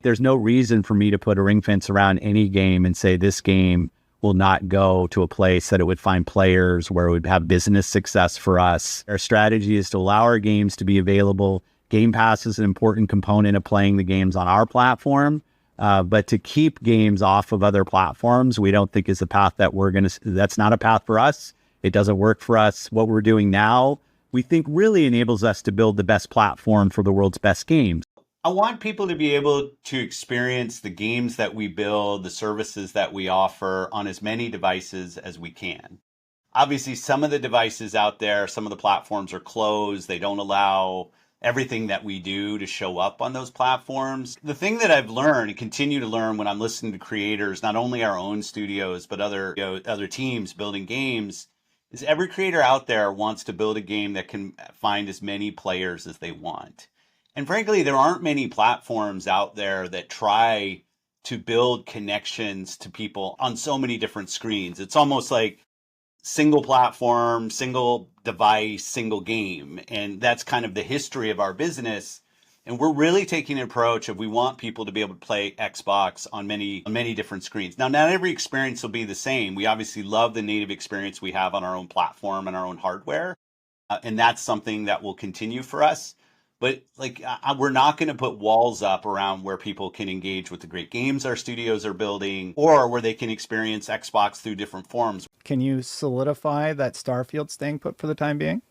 There's no reason for me to put a ring fence around any game and say this game will not go to a place that it would find players where it would have business success for us. Our strategy is to allow our games to be available. Game Pass is an important component of playing the games on our platform. But to keep games off of other platforms, we don't think is the path that that's not a path for us. It doesn't work for us. What we're doing now, we think really enables us to build the best platform for the world's best games. I want people to be able to experience the games that we build, the services that we offer on as many devices as we can. Obviously, some of the devices out there, some of the platforms are closed. They don't allow everything that we do to show up on those platforms. The thing that I've learned and continue to learn when I'm listening to creators, not only our own studios, but other teams building games, is every creator out there wants to build a game that can find as many players as they want. And frankly, there aren't many platforms out there that try to build connections to people on so many different screens. It's almost like single platform, single device, single game. And that's kind of the history of our business. And we're really taking an approach of we want people to be able to play Xbox on many different screens. Now, not every experience will be the same. We obviously love the native experience we have on our own platform and our own hardware. And that's something that will continue for us. But we're not going to put walls up around where people can engage with the great games our studios are building, or where they can experience Xbox through different forms. Can you solidify that Starfield's staying put for the time being?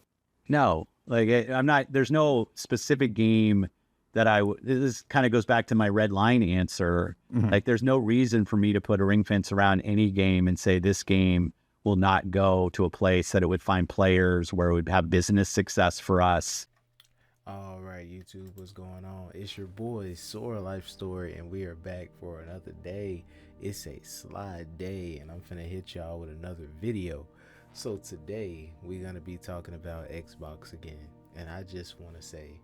No, I'm not, there's no specific game that this kind of goes back to my red line answer. Mm-hmm. Like, there's no reason for me to put a ring fence around any game and say this game will not go to a place that it would find players where it would have business success for us. All right, YouTube, what's going on? It's your boy SoraLifeStory, and we are back for another day. It's a slide day, and I'm finna hit y'all with another video. So today we're gonna be talking about Xbox again, and I just want to say,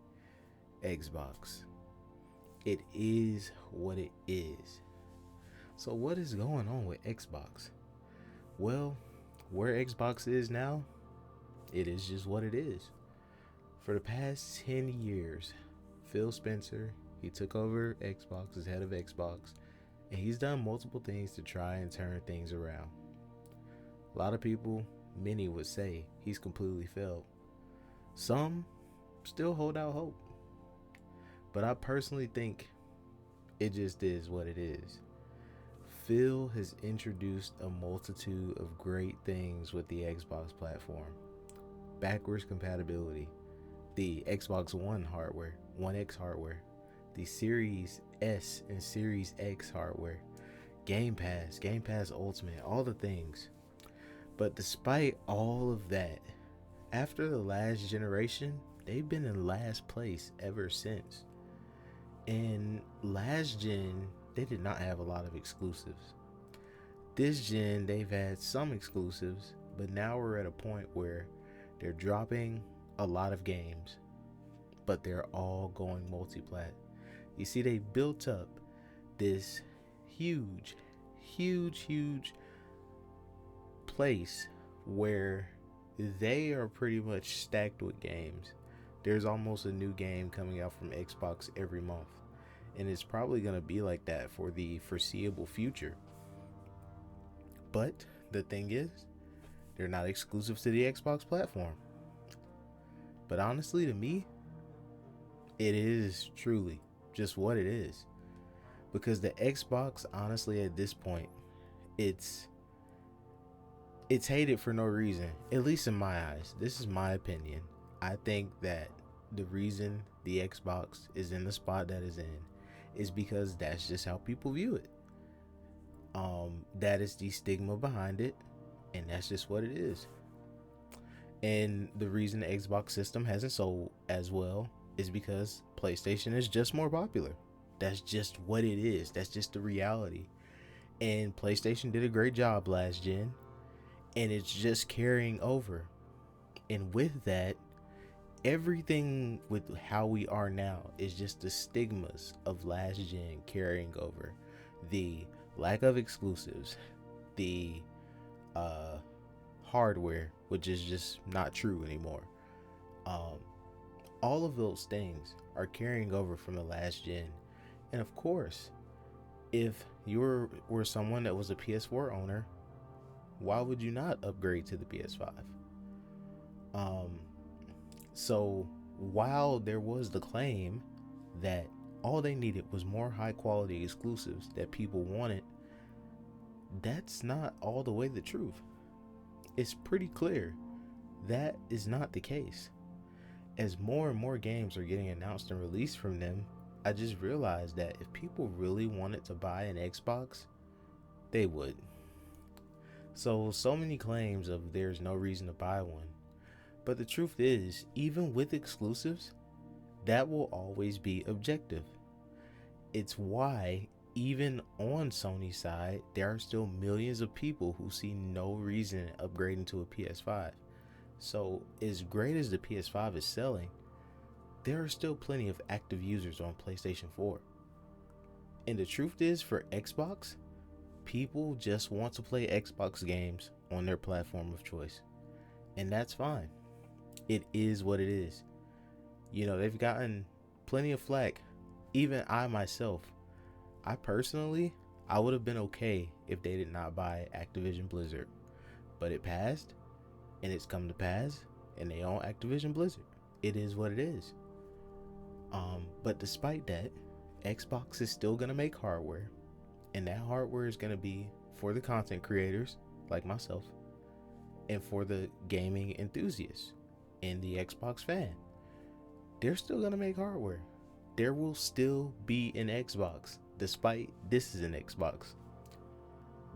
Xbox, it is what it is. So what is going on with Xbox? Well, where Xbox is now, it is just what it is. For the past 10 years, Phil Spencer, he took over Xbox as head of Xbox, and he's done multiple things to try and turn things around. A lot of people, many would say, he's completely failed. Some still hold out hope. But I personally think it just is what it is. Phil has introduced a multitude of great things with the Xbox platform. Backwards compatibility, the Xbox One hardware, One X hardware, the Series S and Series X hardware, Game Pass Ultimate, all the things. But despite all of that, after the last generation, they've been in last place ever since. And last gen, they did not have a lot of exclusives. This gen, they've had some exclusives, but now we're at a point where they're dropping a lot of games, but they're all going multi-plat. You see, they built up this huge place where they are pretty much stacked with games. There's almost a new game coming out from Xbox every month, and it's probably going to be like that for the foreseeable future. But the thing is, they're not exclusive to the Xbox platform. But honestly, to me, it is truly just what it is. Because the Xbox, honestly, at this point, it's hated for no reason. At least in my eyes. This is my opinion. I think that the reason the Xbox is in the spot that is in is because that's just how people view it. That is the stigma behind it, and that's just what it is. And the reason the Xbox system hasn't sold as well is because PlayStation is just more popular. That's just what it is. That's just the reality. And PlayStation did a great job last gen, and it's just carrying over. And with that, everything with how we are now is just the stigmas of last gen carrying over. The lack of exclusives, the hardware, which is just not true anymore. All of those things are carrying over from the last gen, And of course, if you were someone that was a PS4 owner, why would you not upgrade to the PS5? So while there was the claim that all they needed was more high quality exclusives that people wanted, that's not all the way the truth. It's pretty clear that is not the case. As more and more games are getting announced and released from them, I just realized that if people really wanted to buy an Xbox, they would. So many claims of there's no reason to buy one. But the truth is, even with exclusives, that will always be objective. It's why, even on Sony's side, there are still millions of people who see no reason in upgrading to a PS5. So, as great as the PS5 is selling, there are still plenty of active users on PlayStation 4. And the truth is, for Xbox, people just want to play Xbox games on their platform of choice. And that's fine. It is what it is. You know, they've gotten plenty of flack. Even I myself, I would have been okay if they did not buy Activision Blizzard. But it passed, and it's come to pass, and they own Activision Blizzard. It is what it is. But despite that, Xbox is still going to make hardware, and that hardware is going to be for the content creators like myself and for the gaming enthusiasts and the Xbox fan. They're still going to make hardware. There will still be an Xbox, despite this is an Xbox.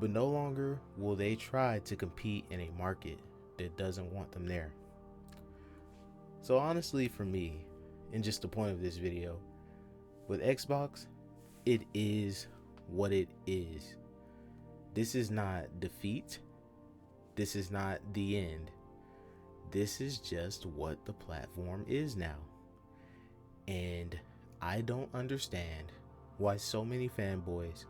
But no longer will they try to compete in a market that doesn't want them there. So honestly, for me, and just the point of this video, with Xbox, it is what it is. This is not defeat. This is not the end. This is just what the platform is now. And I don't understand why so many fanboys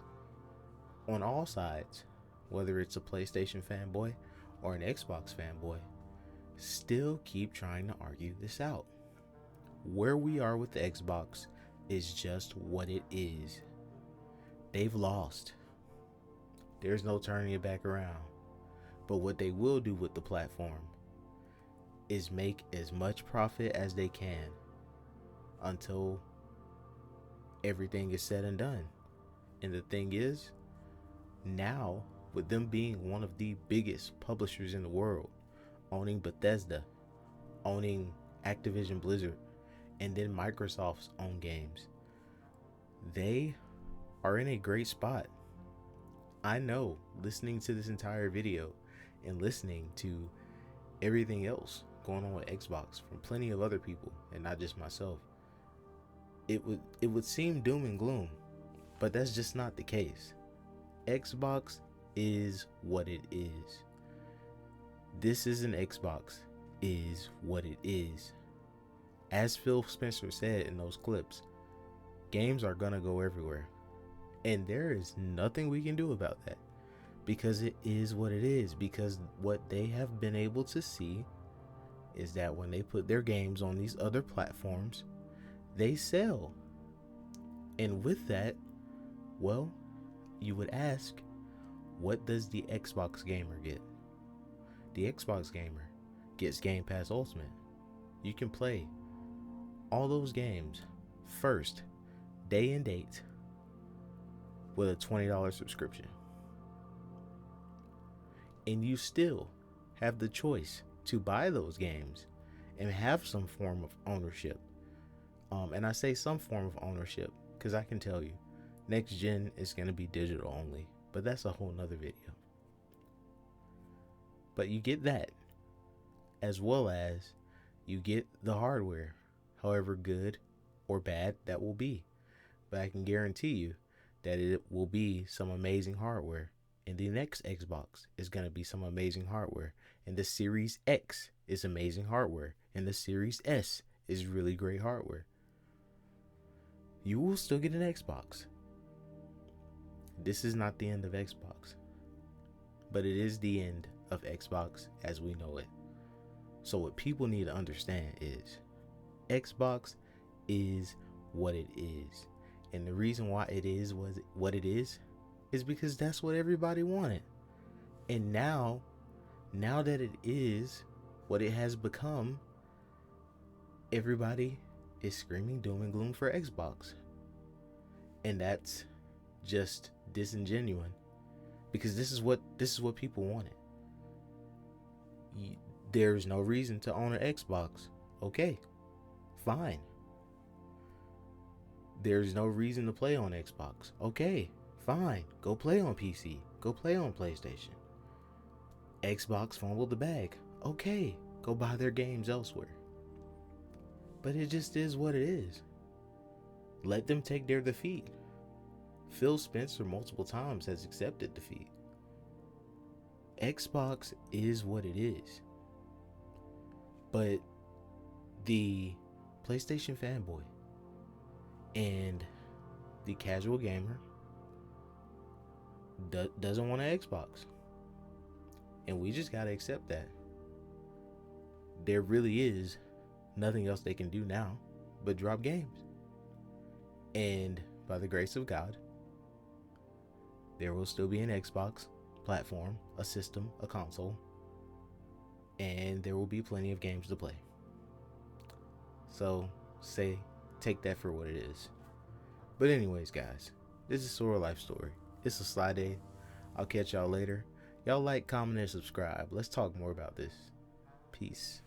on all sides, whether it's a PlayStation fanboy or an Xbox fanboy, still keep trying to argue this out. Where we are with the Xbox is just what it is. They've lost. There's no turning it back around. But what they will do with the platform is make as much profit as they can until everything is said and done. And the thing is, now with them being one of the biggest publishers in the world, owning Bethesda, owning Activision Blizzard, and then Microsoft's own games, they are in a great spot. I know, listening to this entire video and listening to everything else going on with Xbox from plenty of other people and not just myself, it would seem doom and gloom, but that's just not the case. Xbox is what it is. This is an Xbox is what it is. As Phil Spencer said in those clips, games are gonna go everywhere. And there is nothing we can do about that, because it is what it is. Because what they have been able to see is that when they put their games on these other platforms, they sell. And with that, well, you would ask, what does the Xbox gamer get? The Xbox gamer gets Game Pass Ultimate. You can play all those games first, day and date, with a $20 subscription. And you still have the choice to buy those games and have some form of ownership. And I say some form of ownership because I can tell you, next gen is going to be digital only, but that's a whole nother video. But you get that, as well as you get the hardware, however good or bad that will be. But I can guarantee you that it will be some amazing hardware. And the next Xbox is going to be some amazing hardware. And the Series X is amazing hardware. And the Series S is really great hardware. You will still get an Xbox. This is not the end of Xbox, but it is the end of Xbox as we know it. So what people need to understand is Xbox is what it is. And the reason why it is what it is because that's what everybody wanted. And now that it is what it has become, everybody is screaming doom and gloom for Xbox. And that's just disingenuous, because this is what people wanted. There's no reason to own an Xbox. Okay, fine. There's no reason to play on Xbox. Okay, fine. Go play on PC. Go play on PlayStation. Xbox fumbled the bag. Okay, go buy their games elsewhere. But it just is what it is. Let them take their defeat. Phil Spencer multiple times has accepted defeat. Xbox is what it is. But the PlayStation fanboy and the casual gamer doesn't want an Xbox. And we just gotta accept that. There really is nothing else they can do now but drop games. And by the grace of God, there will still be an Xbox platform, a system, a console, and there will be plenty of games to play. So take that for what it is. But anyways, guys, this is SoraLifeStory. It's a sly day. I'll catch y'all later. Y'all like, comment, and subscribe. Let's talk more about this. Peace.